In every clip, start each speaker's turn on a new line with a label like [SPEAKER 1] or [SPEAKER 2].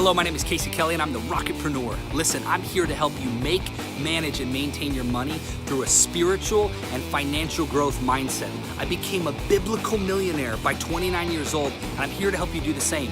[SPEAKER 1] Hello, my name is Casey Kelly and I'm the Rocketpreneur. Listen, I'm here to help you make, manage, and maintain your money through a spiritual and financial growth mindset. I became a biblical millionaire by 29 years old, and I'm here to help you do the same.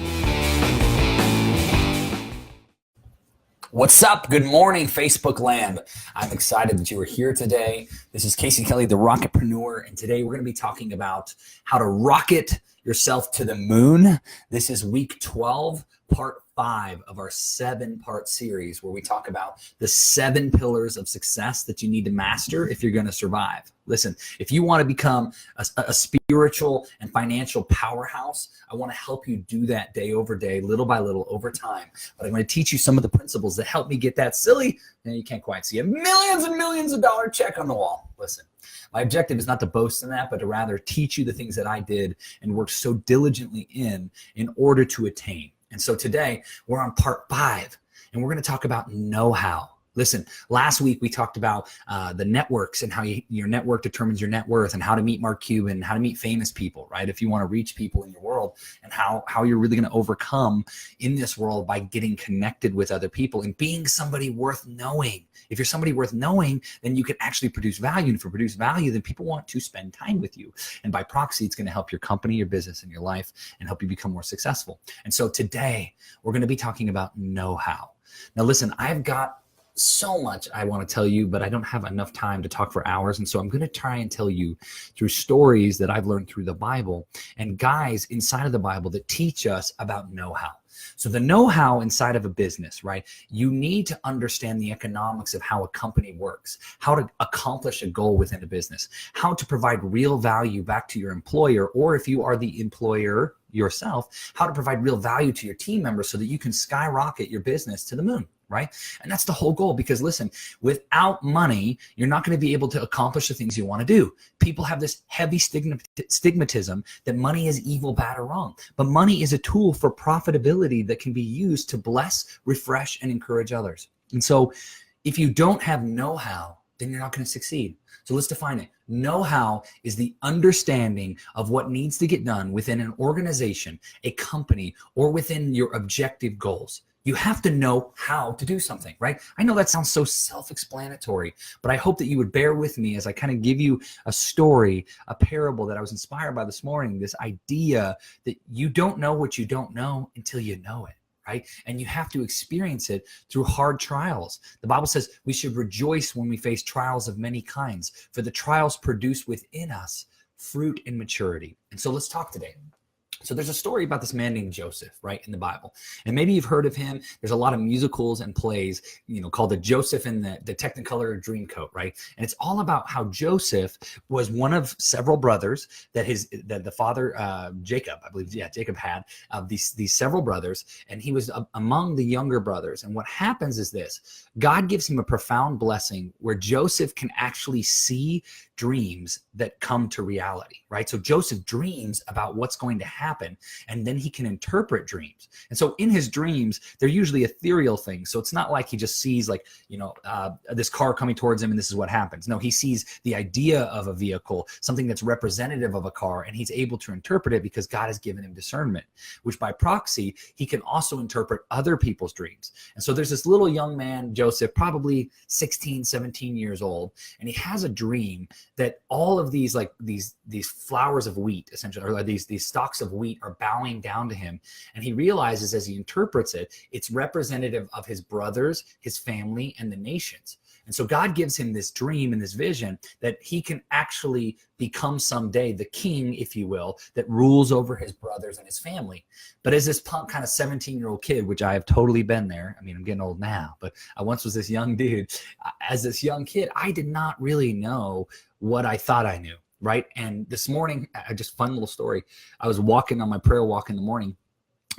[SPEAKER 2] What's up? Good morning, Facebook land. I'm excited that you are here today. This is Casey Kelly, the Rocketpreneur, and today we're going to be talking about how to rocket yourself to the moon. This is week 12, part 5 of our 7-part series where we talk about the 7 pillars of success that you need to master if you're going to survive. Listen, if you want to become a spiritual and financial powerhouse, I want to help you do that day over day, little by little, over time. But I'm going to teach you some of the principles that help me get that silly, and you can't quite see a millions and millions of dollar check on the wall. Listen, my objective is not to boast in that, but to rather teach you the things that I did and worked so diligently in order to attain. And so today we're on part 5, and we're going to talk about know-how. Listen, last week we talked about the networks and how your network determines your net worth, and how to meet Mark Cuban, and how to meet famous people, right? If you want to reach people in your world, and how you're really going to overcome in this world by getting connected with other people and being somebody worth knowing. If you're somebody worth knowing, then you can actually produce value. And if you produce value, then people want to spend time with you. And by proxy, it's going to help your company, your business, and your life, and help you become more successful. And so today we're going to be talking about know-how. Now listen, I've got so much I want to tell you, but I don't have enough time to talk for hours. And so I'm going to try and tell you through stories that I've learned through the Bible and guys inside of the Bible that teach us about know-how. So the know-how inside of a business, right? You need to understand the economics of how a company works, how to accomplish a goal within a business, how to provide real value back to your employer, or if you are the employer yourself, how to provide real value to your team members so that you can skyrocket your business to the moon, right? And that's the whole goal, because listen, without money, you're not going to be able to accomplish the things you want to do. People have this heavy stigmatism that money is evil, bad, or wrong. But money is a tool for profitability that can be used to bless, refresh, and encourage others. And so if you don't have know-how, then you're not going to succeed. So let's define it. Know-how is the understanding of what needs to get done within an organization, a company, or within your objective goals. You have to know how to do something, right? I know that sounds so self-explanatory, but I hope that you would bear with me as I kind of give you a story, a parable that I was inspired by this morning, this idea that you don't know what you don't know until you know it. Right? And you have to experience it through hard trials. The Bible says we should rejoice when we face trials of many kinds, for the trials produce within us fruit and maturity. And so let's talk today. So there's a story about this man named Joseph, right, in the Bible. And maybe you've heard of him. There's a lot of musicals and plays, called the Joseph and the Technicolor Dreamcoat, right? And it's all about how Joseph was one of several brothers that the father, Jacob, I believe, Jacob had these several brothers, and he was among the younger brothers. And what happens is this: God gives him a profound blessing where Joseph can actually see dreams that come to reality, right? So Joseph dreams about what's going to happen, and then he can interpret dreams. And so in his dreams, they're usually ethereal things. So it's not like he just sees this car coming towards him and this is what happens. No, he sees the idea of a vehicle, something that's representative of a car, and he's able to interpret it because God has given him discernment, which by proxy, he can also interpret other people's dreams. And so there's this little young man, Joseph, probably 16, 17 years old, and he has a dream that all of these flowers of wheat, essentially, or these stalks of wheat are bowing down to him. And he realizes as he interprets it, it's representative of his brothers, his family, and the nations. And so God gives him this dream and this vision that he can actually become someday the king, if you will, that rules over his brothers and his family. But as this punk kind of 17-year-old kid, which I have totally been there. I mean, I'm getting old now, but I once was this young dude. As this young kid, I did not really know what I thought I knew, right? And this morning, just fun little story. I was walking on my prayer walk in the morning,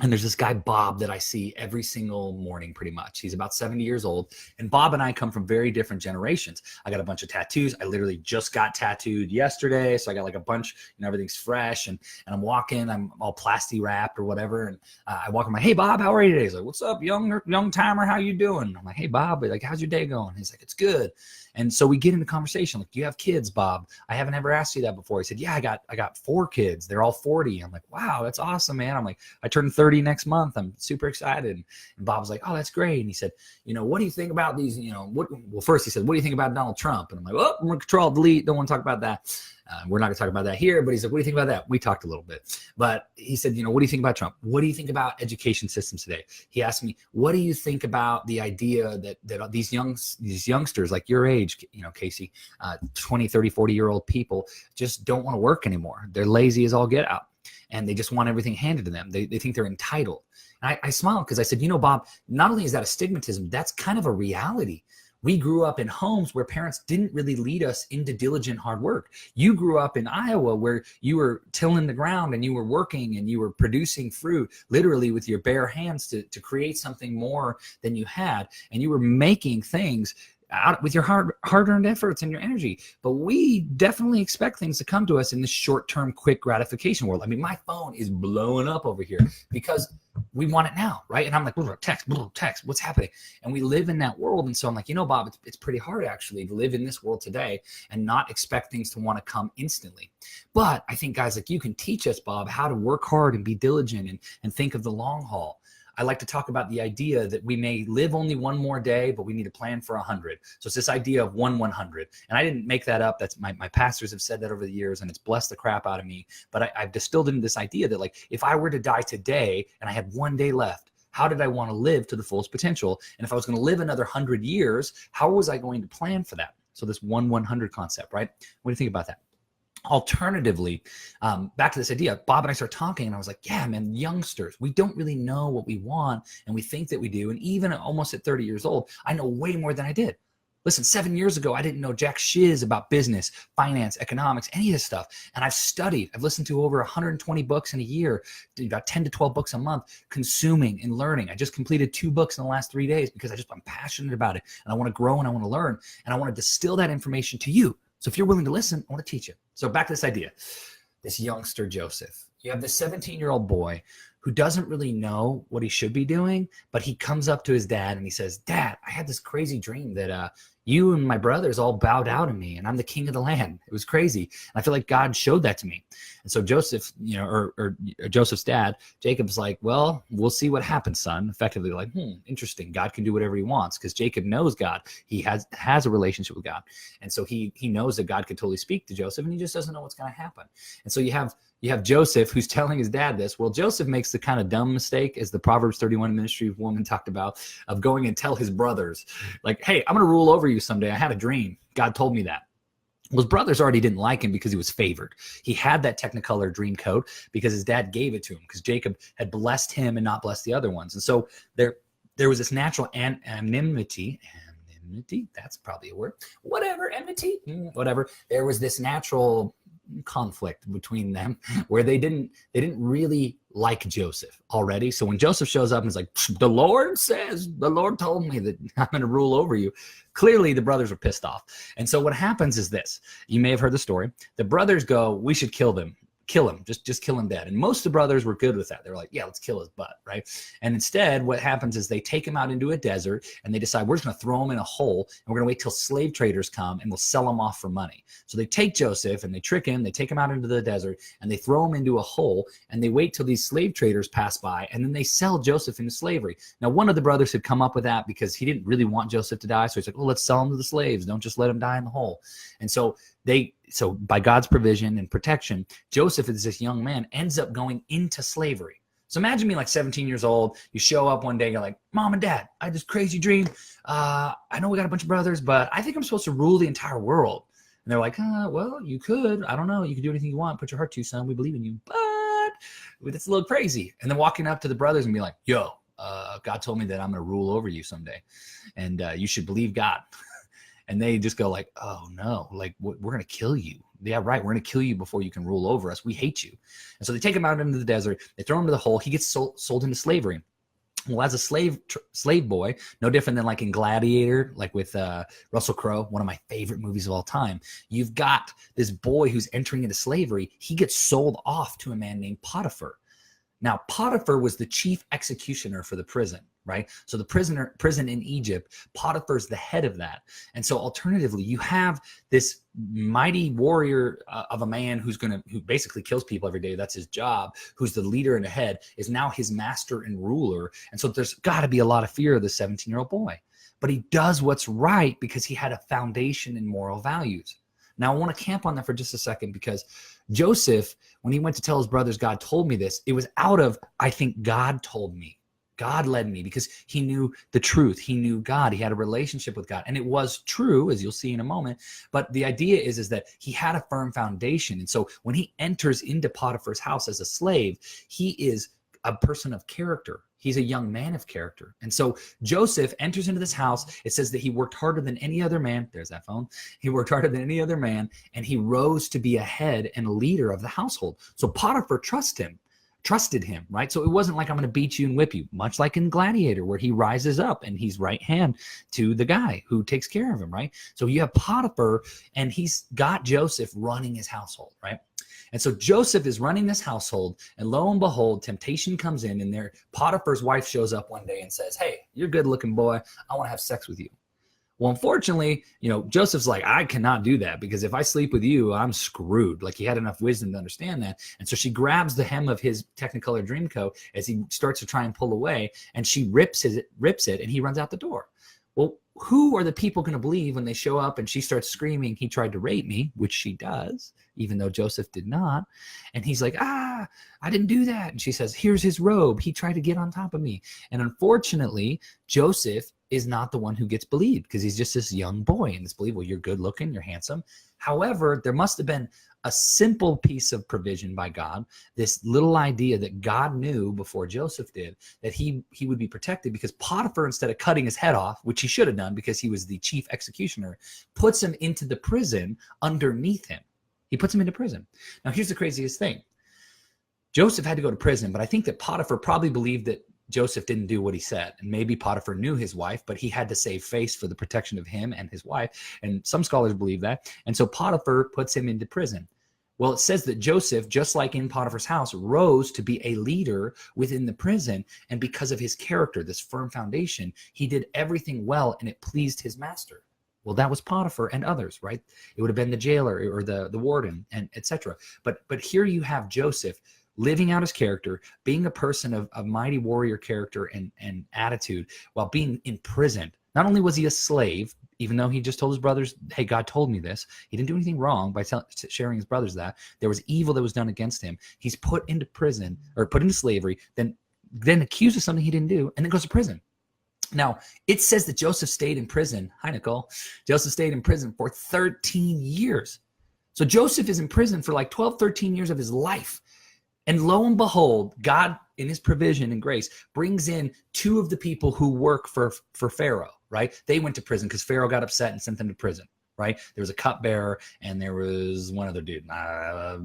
[SPEAKER 2] and there's this guy, Bob, that I see every single morning pretty much. He's about 70 years old. And Bob and I come from very different generations. I got a bunch of tattoos. I literally just got tattooed yesterday. So I got like a bunch, everything's fresh. And I'm walking, I'm all plasti wrapped or whatever. And I walk, I'm like, hey, Bob, how are you today? He's like, what's up, young timer? How you doing? I'm like, hey, Bob, like, how's your day going? He's like, it's good. And so we get into conversation. Like, do you have kids, Bob? I haven't ever asked you that before. He said, yeah, I got 4 kids. They're all 40. I'm like, wow, that's awesome, man. I'm like, I turned 30 30 next month. I'm super excited. And Bob was like, oh, that's great. And he said, what do you think about these, well, first he said, what do you think about Donald Trump? And I'm like, oh, I'm going to control, delete. Don't want to talk about that. We're not going to talk about that here, but he's like, what do you think about that? We talked a little bit, but he said, what do you think about Trump? What do you think about education systems today? He asked me, what do you think about the idea that these youngsters like your age, Casey, 20, 30, 40-year-old people just don't want to work anymore. They're lazy as all get out and they just want everything handed to them. They think they're entitled. And I smiled because I said, Bob, not only is that a stigmatism, that's kind of a reality. We grew up in homes where parents didn't really lead us into diligent hard work. You grew up in Iowa where you were tilling the ground and you were working and you were producing fruit literally with your bare hands to create something more than you had. And you were making things out with your hard-earned efforts and your energy. But we definitely expect things to come to us in this short-term, quick gratification world. I mean, my phone is blowing up over here because we want it now, right? And I'm like, text, what's happening? And we live in that world. And so I'm like, Bob, it's pretty hard actually to live in this world today and not expect things to want to come instantly. But I think guys like you can teach us, Bob, how to work hard and be diligent and think of the long haul. I like to talk about the idea that we may live only one more day, but we need to plan for 100. So it's this idea of 100. And I didn't make that up. That's my pastors have said that over the years, and it's blessed the crap out of me. But I've distilled into this idea that like, if I were to die today and I had one day left, how did I want to live to the fullest potential? And if I was going to live another 100 years, how was I going to plan for that? So this 100 concept, right? What do you think about that? Alternatively, back to this idea, Bob and I started talking and I was like, yeah, man, youngsters, we don't really know what we want and we think that we do. And even almost at 30 years old, I know way more than I did. Listen, 7 years ago, I didn't know jack shiz about business, finance, economics, any of this stuff. And I've studied, I've listened to over 120 books in a year, about 10 to 12 books a month, consuming and learning. I just completed 2 books in the last 3 days because I'm passionate about it and I want to grow and I want to learn and I want to distill that information to you. So if you're willing to listen, I want to teach you. So back to this idea, this youngster Joseph. You have this 17-year-old boy who doesn't really know what he should be doing, but he comes up to his dad and he says, Dad, I had this crazy dream that you and my brothers all bowed down to me and I'm the king of the land. It was crazy. And I feel like God showed that to me. And so Joseph, or Joseph's dad, Jacob's like, well, we'll see what happens, son. Effectively like, interesting. God can do whatever he wants because Jacob knows God. He has a relationship with God. And so he knows that God could totally speak to Joseph and he just doesn't know what's going to happen. And so you have Joseph who's telling his dad this. Well, Joseph makes the kind of dumb mistake, as the Proverbs 31 ministry woman talked about, of going and tell his brothers, like, hey, I'm going to rule over you someday. I had a dream. God told me that. Well, his brothers already didn't like him because he was favored. He had that Technicolor dream coat because his dad gave it to him because Jacob had blessed him and not blessed the other ones. And so there was this natural enmity, that's probably a word. Whatever, enmity, whatever. There was this natural conflict between them where they didn't really like Joseph already. So when Joseph shows up and is like, the Lord told me that I'm going to rule over you. Clearly the brothers are pissed off. And so what happens is this, you may have heard the story. The brothers go, we should kill him, just kill him dead. And most of the brothers were good with that. They were like, yeah, let's kill his butt, right? And instead, what happens is they take him out into a desert and they decide we're just going to throw him in a hole and we're going to wait till slave traders come and we'll sell him off for money. So they take Joseph and they trick him, they take him out into the desert and they throw him into a hole and they wait till these slave traders pass by and then they sell Joseph into slavery. Now, one of the brothers had come up with that because he didn't really want Joseph to die. So he's like, well, let's sell him to the slaves. Don't just let him die in the hole. And so by God's provision and protection, Joseph, as this young man, ends up going into slavery. So imagine me like 17 years old. You show up one day, you're like, Mom and Dad, I had this crazy dream. I know we got a bunch of brothers, but I think I'm supposed to rule the entire world. And they're like, well, you could. I don't know. You can do anything you want. Put your heart to, son. We believe in you. But that's a little crazy. And then walking up to the brothers and be like, yo, God told me that I'm going to rule over you someday. And you should believe God. And they just go like, oh no, like we're going to kill you. Yeah, right. We're going to kill you before you can rule over us. We hate you. And so they take him out into the desert. They throw him to the hole. He gets sold into slavery. Well, as a slave boy, no different than like in Gladiator, like with Russell Crowe, one of my favorite movies of all time. You've got this boy who's entering into slavery. He gets sold off to a man named Potiphar. Now, Potiphar was the chief executioner for the prison, right? So the prison in Egypt, Potiphar's the head of that. And so alternatively, you have this mighty warrior of a man who basically kills people every day. That's his job. Who's the leader and the head, is now his master and ruler. And so there's got to be a lot of fear of this 17-year-old boy. But he does what's right because he had a foundation in moral values. Now, I want to camp on that for just a second, because Joseph, when he went to tell his brothers, God told me this, it was out of, I think God told me. God led me, because he knew the truth. He knew God. He had a relationship with God. And it was true, as you'll see in a moment. But the idea is that he had a firm foundation. And so when he enters into Potiphar's house as a slave, he is a person of character. He's a young man of character. And so Joseph enters into this house. It says that he worked harder than any other man. There's that phone. He worked harder than any other man, and he rose to be a head and a leader of the household. So Potiphar trusted him, right? So it wasn't like, I'm going to beat you and whip you, much like in Gladiator, where he rises up and he's right hand to the guy who takes care of him, right? So you have Potiphar, and he's got Joseph running his household, right? And so Joseph is running this household, and lo and behold, temptation comes in, and Potiphar's wife shows up one day and says, hey, you're a good looking boy. I want to have sex with you. Well, unfortunately, Joseph's like, I cannot do that, because if I sleep with you, I'm screwed. Like, he had enough wisdom to understand that. And so she grabs the hem of his Technicolor Dreamcoat as he starts to try and pull away, and she rips it, and he runs out the door. Well, who are the people going to believe when they show up and she starts screaming, he tried to rape me, which she does, even though Joseph did not. And he's like, I didn't do that. And she says, here's his robe. He tried to get on top of me. And unfortunately, Joseph is not the one who gets believed, because he's just this young boy, and it's believed, well, you're good looking, you're handsome. However, there must have been a simple piece of provision by God, this little idea that God knew before Joseph did, that he would be protected, because Potiphar, instead of cutting his head off, which he should have done because he was the chief executioner, puts him into the prison underneath him. He puts him into prison. Now, here's the craziest thing. Joseph had to go to prison, but I think that Potiphar probably believed that Joseph didn't do what he said. And maybe Potiphar knew his wife, but he had to save face for the protection of him and his wife. And some scholars believe that. And so Potiphar puts him into prison. Well, it says that Joseph, just like in Potiphar's house, rose to be a leader within the prison. And because of his character, this firm foundation, he did everything well, and it pleased his master. Well, that was Potiphar and others, right? It would have been the jailer or the warden, and etc. But here you have Joseph living out his character, being a person of mighty warrior character and attitude, while being imprisoned. Not only was he a slave, even though he just told his brothers, hey, God told me this. He didn't do anything wrong by sharing his brothers that. There was evil that was done against him. He's put into prison, or put into slavery, then accused of something he didn't do, and then goes to prison. Now, it says that Joseph stayed in prison. Hi, Nicole. Joseph stayed in prison for 13 years. So Joseph is in prison for like 12, 13 years of his life. And lo and behold, God, in his provision and grace, brings in two of the people who work for Pharaoh, right? They went to prison because Pharaoh got upset and sent them to prison, right? There was a cupbearer, and there was one other dude. I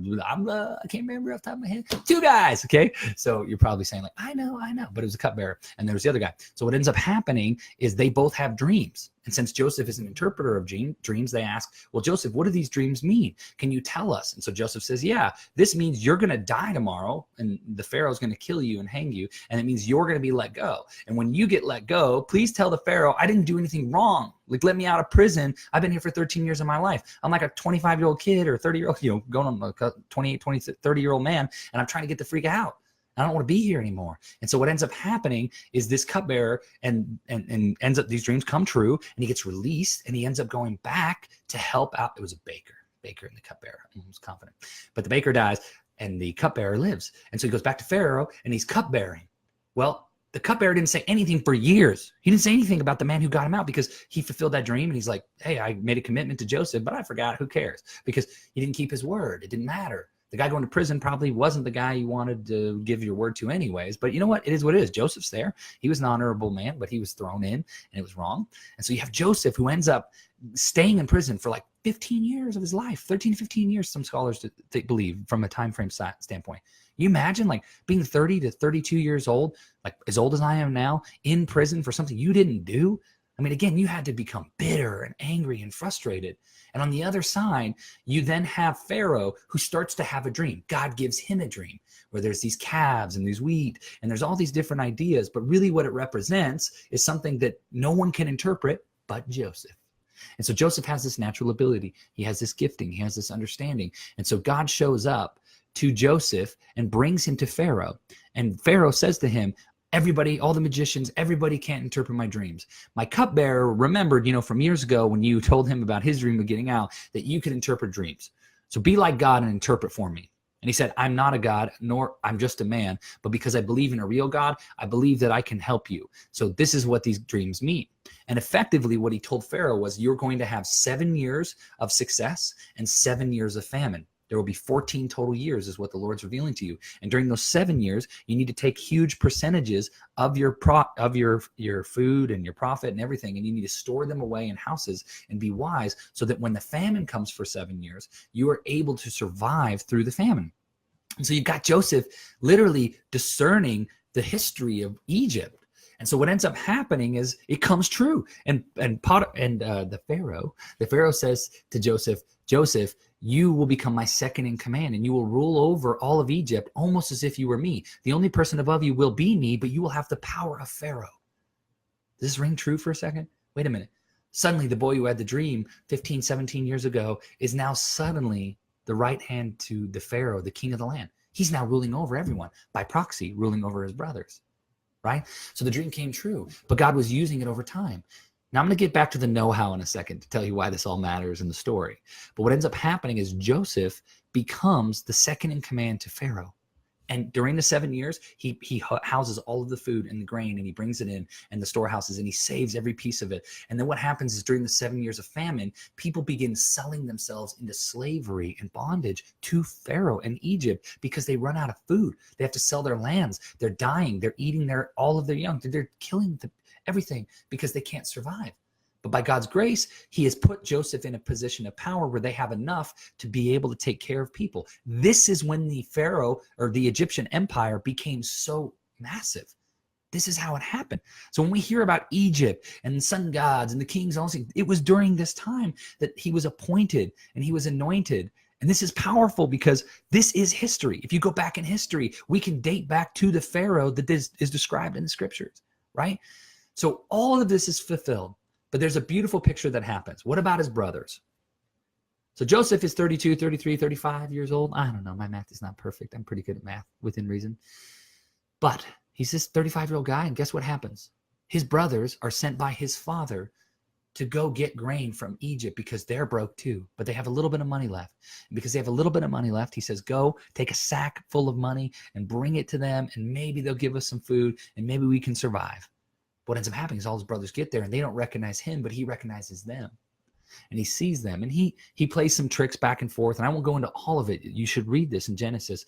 [SPEAKER 2] can't remember off the top of my head. Two guys, okay? So you're probably saying like, I know, but it was a cupbearer, and there was the other guy. So what ends up happening is they both have dreams. And since Joseph is an interpreter of dreams, they ask, well, Joseph, what do these dreams mean? Can you tell us? And so Joseph says, yeah, this means you're going to die tomorrow, and the Pharaoh's going to kill you and hang you. And it means you're going to be let go. And when you get let go, please tell the Pharaoh, I didn't do anything wrong. Like, let me out of prison. I've been here for 13 years of my life. I'm like a 25-year-old kid or 30-year-old, going on like a 28, 20, 30-year-old man. And I'm trying to get the freak out. I don't want to be here anymore. And so what ends up happening is this cupbearer and ends up, these dreams come true, and he gets released, and he ends up going back to help out. It was a baker and the cupbearer. I was confident. But the baker dies, and the cupbearer lives. And so he goes back to Pharaoh, and he's cupbearing. Well, the cupbearer didn't say anything for years. He didn't say anything about the man who got him out, because he fulfilled that dream. And he's like, hey, I made a commitment to Joseph, but I forgot. Who cares? Because he didn't keep his word. It didn't matter. The guy going to prison probably wasn't the guy you wanted to give your word to anyways. But you know what? It is what it is. Joseph's there. He was an honorable man, but he was thrown in, and it was wrong. And so you have Joseph, who ends up staying in prison for like 15 years of his life, 13 to 15 years, some scholars believe, from a time frame standpoint. You imagine like being 30 to 32 years old, like as old as I am now, in prison for something you didn't do? I mean, again, you had to become bitter and angry and frustrated. And on the other side, you then have Pharaoh, who starts to have a dream. God gives him a dream where there's these calves and these wheat and there's all these different ideas. But really what it represents is something that no one can interpret but Joseph. And so Joseph has this natural ability. He has this gifting. He has this understanding. And so God shows up to Joseph and brings him to Pharaoh. And Pharaoh says to him, everybody, all the magicians, everybody can't interpret my dreams. My cupbearer remembered, from years ago when you told him about his dream of getting out, that you could interpret dreams. So be like God and interpret for me. And he said, I'm not a God, nor I'm just a man, but because I believe in a real God, I believe that I can help you. So this is what these dreams mean. And effectively what he told Pharaoh was, you're going to have 7 years of success and 7 years of famine. There will be 14 total years is what the Lord's revealing to you. And during those 7 years, you need to take huge percentages of your food and your profit and everything, and you need to store them away in houses and be wise so that when the famine comes for 7 years, you are able to survive through the famine. And so you've got Joseph literally discerning the history of Egypt. And so what ends up happening is it comes true. And the Pharaoh says to Joseph, Joseph, you will become my second in command and you will rule over all of Egypt almost as if you were me. The only person above you will be me, but you will have the power of Pharaoh. Does this ring true for a second? Wait a minute. Suddenly the boy who had the dream 15, 17 years ago is now suddenly the right hand to the Pharaoh, the king of the land. He's now ruling over everyone, by proxy, ruling over his brothers, right? So the dream came true, but God was using it over time. Now I'm going to get back to the know-how in a second to tell you why this all matters in the story. But what ends up happening is Joseph becomes the second in command to Pharaoh. And during the 7 years, he houses all of the food and the grain, and he brings it in and the storehouses, and he saves every piece of it. And then what happens is during the 7 years of famine, people begin selling themselves into slavery and bondage to Pharaoh and Egypt because they run out of food. They have to sell their lands. They're dying. They're eating all of their young. They're killing everything because they can't survive. But by God's grace, he has put Joseph in a position of power where they have enough to be able to take care of people. This is when the Pharaoh or the Egyptian empire became so massive. This is how it happened. So when we hear about Egypt and the sun gods and the kings, also, it was during this time that he was appointed and he was anointed. And this is powerful because this is history. If you go back in history, we can date back to the Pharaoh that is described in the scriptures, right? So all of this is fulfilled. But there's a beautiful picture that happens. What about his brothers? So Joseph is 32, 33, 35 years old. I don't know. My math is not perfect. I'm pretty good at math within reason. But he's this 35-year-old guy, and guess what happens? His brothers are sent by his father to go get grain from Egypt because they're broke too, but they have a little bit of money left. And because they have a little bit of money left, he says, go take a sack full of money and bring it to them, and maybe they'll give us some food, and maybe we can survive. What ends up happening is all his brothers get there and they don't recognize him, but he recognizes them and he sees them, and he plays some tricks back and forth. And I won't go into all of it. You should read this in Genesis,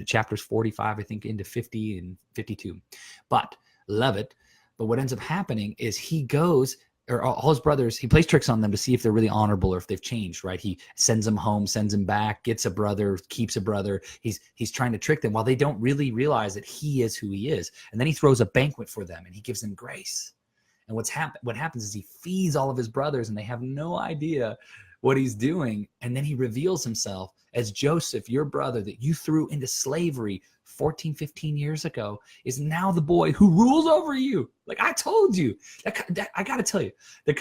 [SPEAKER 2] chapters 45, I think, into 50 and 52, but love it. But what ends up happening is he goes, or all his brothers, he plays tricks on them to see if they're really honorable or if they've changed, right? He sends them home, sends them back, gets a brother, keeps a brother. He's trying to trick them while they don't really realize that he is who he is. And then he throws a banquet for them and he gives them grace. And what happens is he feeds all of his brothers and they have no idea what he's doing. And then he reveals himself as Joseph, your brother that you threw into slavery 14, 15 years ago, is now the boy who rules over you. Like I told you, I got to tell you, there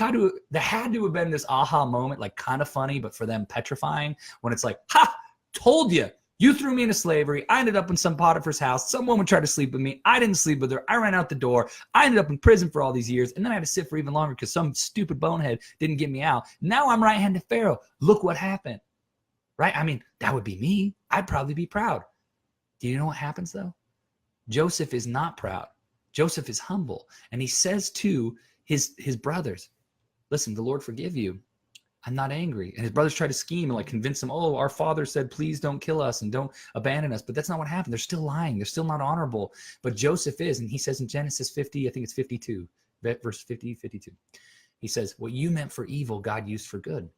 [SPEAKER 2] had to have been this aha moment, like kind of funny, but for them petrifying, when it's like, ha, told you, you threw me into slavery. I ended up in some Potiphar's house. Some woman tried to sleep with me. I didn't sleep with her. I ran out the door. I ended up in prison for all these years. And then I had to sit for even longer because some stupid bonehead didn't get me out. Now I'm right hand to Pharaoh. Look what happened. Right? I mean, that would be me. I'd probably be proud. Do you know what happens though? Joseph is not proud. Joseph is humble. And he says to his brothers, listen, the Lord forgive you. I'm not angry. And his brothers try to scheme and like convince him, oh, our father said, please don't kill us and don't abandon us. But that's not what happened. They're still lying. They're still not honorable. But Joseph is, and he says in Genesis 50, I think it's 52, verse 50, 52. He says, what you meant for evil, God used for good.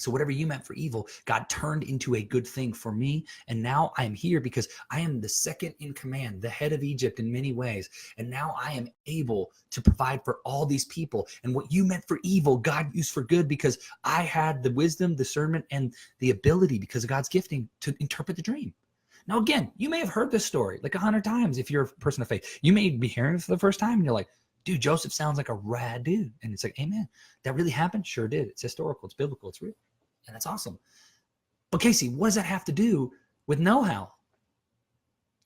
[SPEAKER 2] So whatever you meant for evil, God turned into a good thing for me. And now I am here because I am the second in command, the head of Egypt in many ways. And now I am able to provide for all these people. And what you meant for evil, God used for good because I had the wisdom, discernment, and the ability because of God's gifting to interpret the dream. Now, again, you may have heard this story like 100 times if you're a person of faith. You may be hearing it for the first time and you're like, dude, Joseph sounds like a rad dude. And it's like, amen. That really happened? Sure did. It's historical. It's biblical. It's real. And that's awesome. But Casey, what does that have to do with know-how?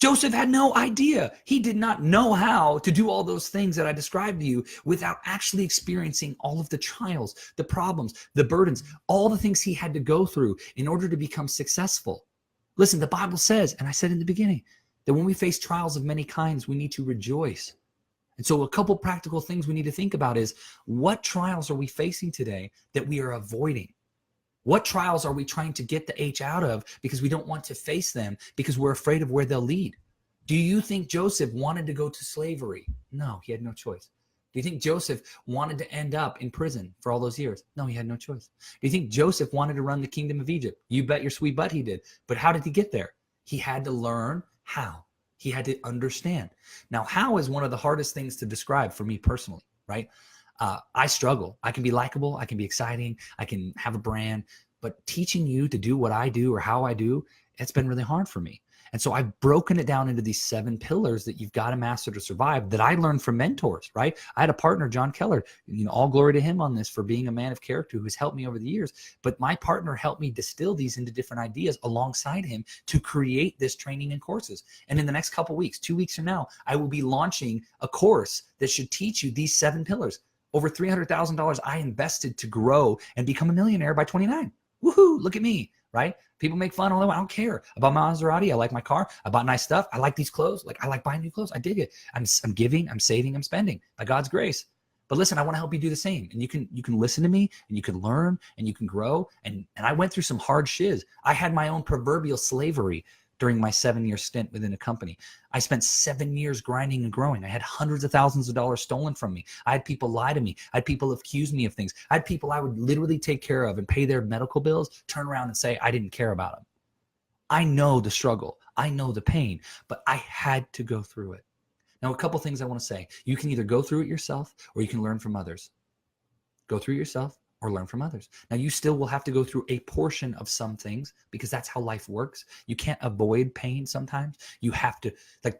[SPEAKER 2] Joseph had no idea. He did not know how to do all those things that I described to you without actually experiencing all of the trials, the problems, the burdens, all the things he had to go through in order to become successful. Listen, the Bible says, and I said in the beginning, that when we face trials of many kinds, we need to rejoice. And so a couple practical things we need to think about is, what trials are we facing today that we are avoiding? What trials are we trying to get the H out of because we don't want to face them because we're afraid of where they'll lead? Do you think Joseph wanted to go to slavery? No, he had no choice. Do you think Joseph wanted to end up in prison for all those years? No, he had no choice. Do you think Joseph wanted to run the kingdom of Egypt? You bet your sweet butt he did. But how did he get there? He had to learn how. He had to understand. Now, how is one of the hardest things to describe for me personally, right? I struggle. I can be likable. I can be exciting. I can have a brand. But teaching you to do what I do or how I do, it's been really hard for me. And so I've broken it down into these 7 pillars that you've got to master to survive that I learned from mentors, right? I had a partner, John Keller, all glory to him on this for being a man of character who has helped me over the years. But my partner helped me distill these into different ideas alongside him to create this training and courses. And in the next couple of weeks, 2 weeks from now, I will be launching a course that should teach you these 7 pillars. Over $300,000 I invested to grow and become a millionaire by 29. Woohoo, look at me, right? People make fun all the way. I don't care about my Maserati. I like my car. I bought nice stuff. I like these clothes. I like buying new clothes. I dig it. I'm giving, I'm saving, I'm spending by God's grace. But listen, I want to help you do the same. And you can listen to me and you can learn and you can grow. And I went through some hard shiz. I had my own proverbial slavery during my 7-year stint within a company. I spent 7 years grinding and growing. I had hundreds of thousands of dollars stolen from me. I had people lie to me. I had people accuse me of things. I had people I would literally take care of and pay their medical bills, turn around and say I didn't care about them. I know the struggle. I know the pain, but I had to go through it. Now, a couple things I want to say. You can either go through it yourself or you can learn from others. Go through it yourself or learn from others. Now, you still will have to go through a portion of some things because that's how life works. You can't avoid pain sometimes. You have to,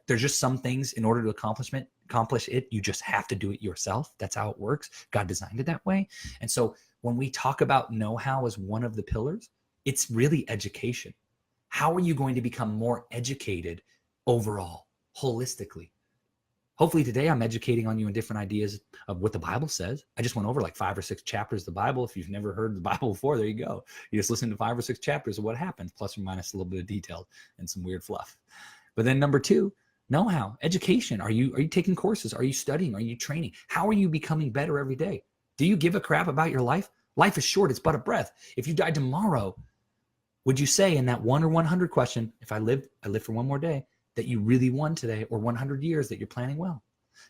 [SPEAKER 2] there's just some things in order to accomplish it, you just have to do it yourself. That's how it works. God designed it that way. And so when we talk about know-how as one of the pillars, it's really education. How are you going to become more educated overall, holistically? Hopefully today I'm educating on you in different ideas of what the Bible says. I just went over 5 or 6 chapters of the Bible. If you've never heard the Bible before, there you go. You just listen to 5 or 6 chapters of what happens, plus or minus a little bit of detail and some weird fluff. But then number 2, know-how, education. Are you taking courses? Are you studying? Are you training? How are you becoming better every day? Do you give a crap about your life? Life is short. It's but a breath. If you died tomorrow, would you say in that 1 or 100 question, if I live for one more day, that you really won today, or 100 years that you're planning well?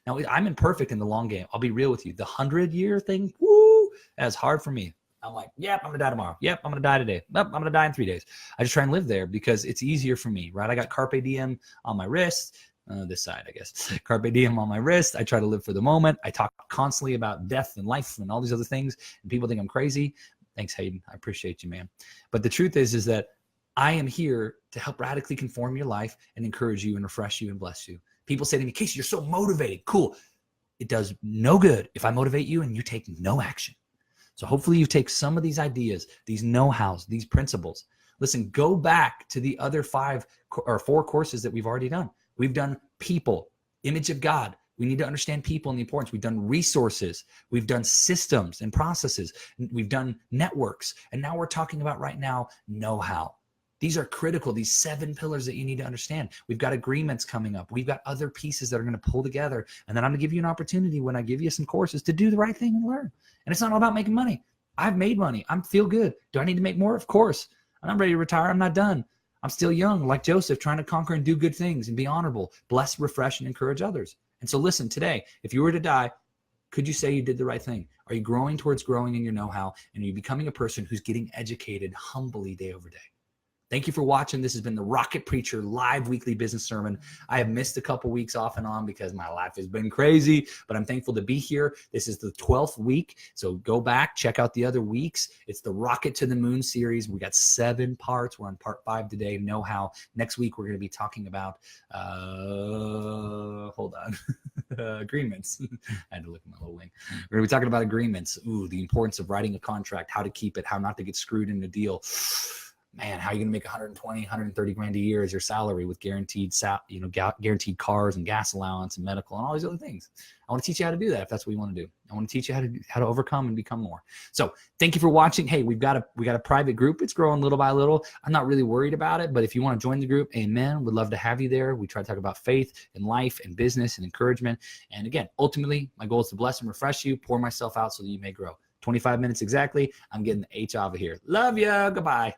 [SPEAKER 2] Now, I'm imperfect in the long game. I'll be real with you. The 100-year thing, woo, that's hard for me. I'm like, yep, I'm going to die tomorrow. Yep, I'm going to die today. Yep, I'm going to die in 3 days. I just try and live there because it's easier for me, right? I got Carpe Diem on my wrist, this side, I guess. Carpe Diem on my wrist. I try to live for the moment. I talk constantly about death and life and all these other things, and people think I'm crazy. Thanks, Hayden. I appreciate you, man. But the truth is that I am here to help radically conform your life and encourage you and refresh you and bless you. People say to me, Casey, you're so motivated. Cool. It does no good if I motivate you and you take no action. So hopefully you take some of these ideas, these know-hows, these principles. Listen, go back to the other 5 or 4 courses that we've already done. We've done people, image of God. We need to understand people and the importance. We've done resources. We've done systems and processes. We've done networks. And now we're talking about right now know-how. These are critical, these 7 pillars that you need to understand. We've got agreements coming up. We've got other pieces that are going to pull together. And then I'm going to give you an opportunity when I give you some courses to do the right thing and learn. And it's not all about making money. I've made money. I feel good. Do I need to make more? Of course. And I'm ready to retire. I'm not done. I'm still young, like Joseph, trying to conquer and do good things and be honorable, bless, refresh, and encourage others. And so listen, today, if you were to die, Could you say you did the right thing? Are you growing towards growing in your know-how? And are you becoming a person who's getting educated humbly day over day? Thank you for watching. This has been the Rocket Preacher live weekly business sermon. I have missed a couple weeks off and on because my life has been crazy, but I'm thankful to be here. This is the 12th week, so go back, check out the other weeks. It's the Rocket to the Moon series. We got 7 parts. We're on part 5 today, know-how. Next week, we're going to be talking about, hold on, agreements. I had to look at my little link. We're going to be talking about agreements. Ooh, the importance of writing a contract, how to keep it, how not to get screwed in a deal. Man, how are you going to make 120, 130 grand a year as your salary with guaranteed, guaranteed cars and gas allowance and medical and all these other things? I want to teach you how to do that if that's what you want to do. I want to teach you how to overcome and become more. So thank you for watching. Hey, we got a private group. It's growing little by little. I'm not really worried about it, but if you want to join the group, amen. We'd love to have you there. We try to talk about faith and life and business and encouragement. And again, ultimately, my goal is to bless and refresh you, pour myself out so that you may grow. 25 minutes exactly. I'm getting the H out of here. Love ya. Goodbye.